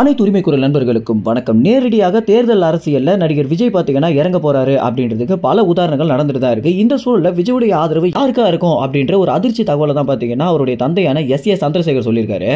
அனைத்து உரிமை குரல் நண்பர்களுக்கும் வணக்கம். நேரடியாக தேர்தல் அரசியல்ல நடிகர் விஜய் பாத்தீங்கன்னா இறங்க போறாரு அப்படின்றதுக்கு பல உதாரணங்கள் நடந்துட்டு தான் இருக்கு. இந்த சூழல்ல விஜயுடைய ஆதரவு யாருக்கா இருக்கும் அப்படின்ற ஒரு அதிர்ச்சி தகவலை தான் பாத்தீங்கன்னா அவருடைய தந்தையான எஸ் சந்திரசேகர் சொல்லியிருக்காரு.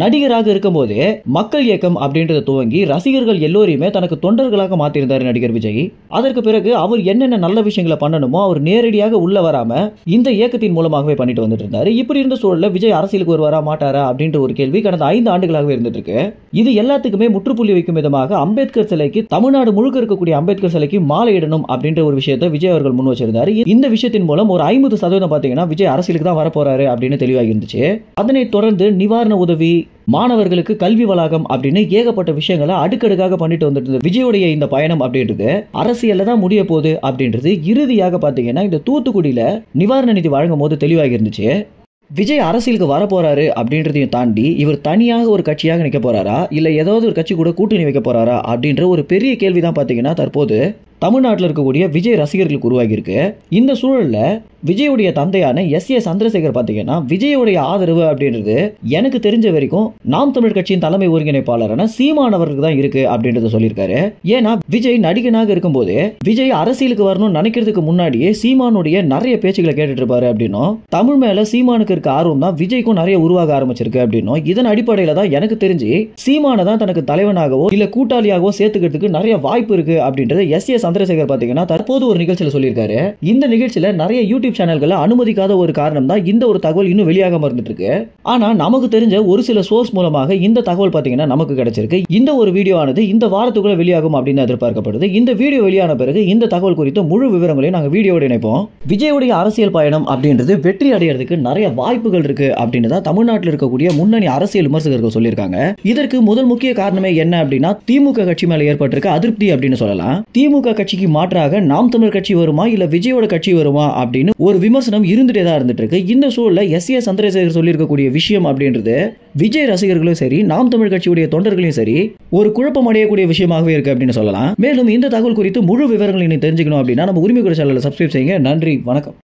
நடிகராக இருக்கும்போது மக்கள் இயக்கம் அப்படின்றத துவங்கி ரசிகர்கள் எல்லோரையுமே தனக்கு தொண்டர்களாக மாத்திருந்தாரு நடிகர் விஜய். அதற்கு பிறகு அவர் என்னென்ன நல்ல விஷயங்களை பண்ணணுமோ அவர் நேரடியாக உள்ள வராம இந்த இயக்கத்தின் மூலமாகவே பண்ணிட்டு வந்துட்டு இருந்தாரு. இப்படி இருந்த சூழல்ல விஜய் அரசியலுக்கு வருவாரா மாட்டாரா அப்படின்ற ஒரு கேள்வி கடந்த 5 ஆண்டுகளாகவே இருந்துட்டு இருக்கு. இது எல்லாத்துக்குமே முற்றுப்புள்ளி வைக்கும் விதமாக அம்பேத்கர் சிலைக்கு, தமிழ்நாடு முழுக்க இருக்கக்கூடிய அம்பேத்கர் சிலைக்கு மாலை இடணும் அப்படின்ற ஒரு விஷயத்தை விஜய் அவர்கள் முன் வச்சிருந்தாரு. இந்த விஷயத்தின் மூலம் ஒரு 50% பாத்தீங்கன்னா விஜய் அரசியலுக்கு தான் வரப்போறாரு அப்படின்னு தெளிவாகி இருந்துச்சு. அதனைத் தொடர்ந்து நிவாரண உதவி, மாணவர்களுக்கு கல்வி வளாகம் அப்படின்னு ஏகப்பட்ட விஷயங்களை அடுக்கடுக்காக பண்ணிட்டு வந்துட்டு விஜயோடைய இந்த பயணம் அப்படின்றது அரசியல்ல தான் முடிய போகுது அப்படின்றது இறுதியாக பாத்தீங்கன்னா இந்த தூத்துக்குடியில நிவாரண நிதி வழங்கும் போது தெளிவாகி இருந்துச்சு. விஜய் அரசியலுக்கு வரப்போறாரு அப்படின்றதையும் தாண்டி இவர் தனியாக ஒரு கட்சியாக நிற்க போறாரா இல்ல ஏதாவது ஒரு கட்சி கூட கூட்டணி வைக்க போறாரா அப்படின்ற ஒரு பெரிய கேள்விதான் பாத்தீங்கன்னா தற்போது தமிழ்நாட்டில் இருக்கக்கூடிய விஜய் ரசிகர்களுக்கு உருவாகி இருக்கு. இந்த சூழல்ல விஜயுடைய தந்தையான எஸ் சந்திரசேகர் பாத்தீங்கன்னா விஜயுடைய ஆதரவு அப்படின்றது எனக்கு தெரிஞ்ச வரைக்கும் நாம் தமிழ் கட்சியின் தலைமை ஒருங்கிணைப்பாளரான சீமானவருக்கு தான் இருக்கு அப்படின்றத சொல்லியிருக்காரு. ஏன்னா விஜய் நடிகனாக இருக்கும்போது விஜய் அரசியலுக்கு வரணும்னு நினைக்கிறதுக்கு முன்னாடியே சீமானுடைய நிறைய பேச்சுக்களை கேட்டுட்டு இருப்பாரு அப்படின்னும், தமிழ் மேல சீமானுக்கு இருக்க ஆர்வம் தான் விஜய்க்கும் நிறைய உருவாக ஆரம்பிச்சிருக்கு அப்படின்னும், இதன் அடிப்படையில தான் எனக்கு தெரிஞ்சு சீமான தான் தனக்கு தலைவனாகவோ இல்ல கூட்டாளியாகவோ சேர்த்துக்கிறதுக்கு நிறைய வாய்ப்பு இருக்கு அப்படின்றத எஸ் சந்திரசேகர் பாத்தீங்கன்னா தற்போது ஒரு நிகழ்ச்சியில சொல்லியிருக்காரு. இந்த நிகழ்ச்சியில நிறைய யூடியூப் சேனல்களை அனுமதிக்காத ஒரு காரணம் தான் இந்த ஒரு தகவல் இன்னும் வெளியாக இருந்துட்டு இருக்கு. ஆனா நமக்கு தெரிஞ்ச ஒரு சில சோர்ஸ் மூலமாக இந்த தகவல் பாத்தீங்கன்னா நமக்கு கிடைச்சிருக்கு. இந்த ஒரு வீடியோ ஆனது இந்த வாரத்துக்குள்ள வெளியாகும் அப்படின்னு எதிர்பார்க்கப்படுது. இந்த வீடியோ வெளியான பிறகு இந்த தகவல் குறித்த முழு விவரங்களையும் நாங்க வீடியோட இணைப்போம். விஜயுடைய அரசியல் பயணம் அப்படின்றது வெற்றி அடையிறதுக்கு நிறைய வாய்ப்புகள் இருக்கு அப்படின்னு தான் தமிழ்நாட்டில் இருக்கக்கூடிய முன்னணி அரசியல் விமர்சகர்கள் சொல்லியிருக்காங்க. இதற்கு முதல் முக்கிய காரணமே என்ன அப்படின்னா திமுக கட்சி மேல ஏற்பட்டிருக்க அதிருப்தி அப்படின்னு சொல்லலாம். திமுக கட்சிக்கு மாற்றாக நாம் தமிழ் கட்சி வருமா இல்ல விஜயோட கட்சி வருமா அப்படின்னு ஒரு விமர்சனம் இருந்துட்டே தான் இருந்துட்டு இருக்கு. இந்த சூழல்ல எஸ் சந்திரசேகர் சொல்லியிருக்கக்கூடிய விஷயம் அப்படின்றது விஜய் ரசிகர்களும் சரி நாம் தமிழ் கட்சியுடைய தொண்டர்களையும் சரி ஒரு குழப்பம் அடையக்கூடிய விஷயமாகவே இருக்கு அப்படின்னு சொல்லலாம். மேலும் இந்த தகவல் குறித்து முழு விவரங்களை தெரிஞ்சுக்கணும் அப்படின்னா நம்ம உரிமை குரல் சேனலை சப்ஸ்கிரைப் செய்யுங்க. நன்றி, வணக்கம்.